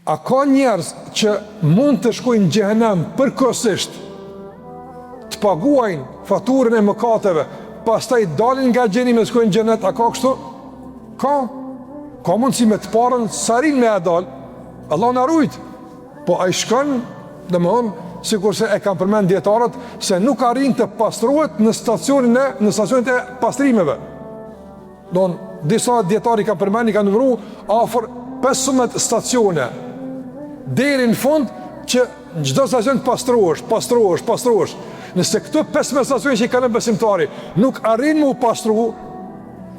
A ka njerëz që mund të shkojnë në xhehenem përkohësisht, të paguajnë faturën e mëkateve, pastaj dalin nga xhenimi dhe shkojnë në xhenet? A ka kështu? Ka mundësi me të parën sarin me e dal. Allah na rujt. Po ai shkon, domthon, sikurse e kanë përmend dietarët, se nuk arrin të pastrohet në stacionet e pastrimeve. Don disa dietarë kanë përmendur, kanë numëruar afër 15 stacione deri në fund, që në çdo stacion pastrohesh. Nëse këto 15 stacione që kanë besimtari nuk arrin me u pastru,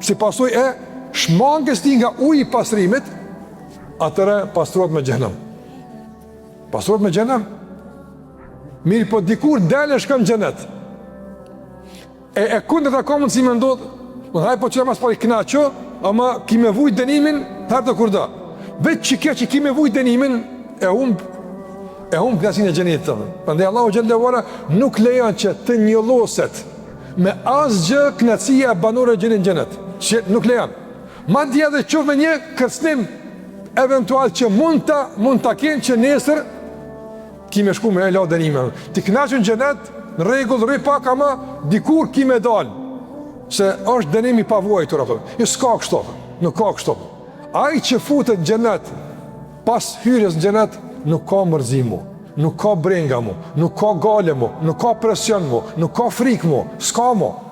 si pasojë e shmangës ti nga uji i pastrimit, atëre pastrohet me xhenem. Pastrohet me xhenem. Mirë, po dikur dalë shkon në xhenet. E kundërta ka mundësi me ndodh, haj po që mas pari knaqo, ama ki me vujt dënimin, herë të kurda. Vetë që kjo që ki me vujt dënimin, e humb knasin e xhenetit tënë. Prandaj Allahu xhallahu ala nuk lejon që të njolloset me asgjë knasia e banorëve të xhenet. Që nuk lejon. Madje edhe qoftë me një kërcënim eventual që mund ta kenë që nesër ki me shku me e la dënimin. Ti knaqën xhenet, në rregull, rri pak, ama dikur ki me dal. Se është dënimi pa vuajtur apo. Jo, s'ka kështu. Nuk ka kështu. Ai që futet në xhenet pas hyrjes në xhenet nuk ka mërzim, nuk ka brenga, nuk ka gale, nuk ka presion, nuk ka frikë, s'ka.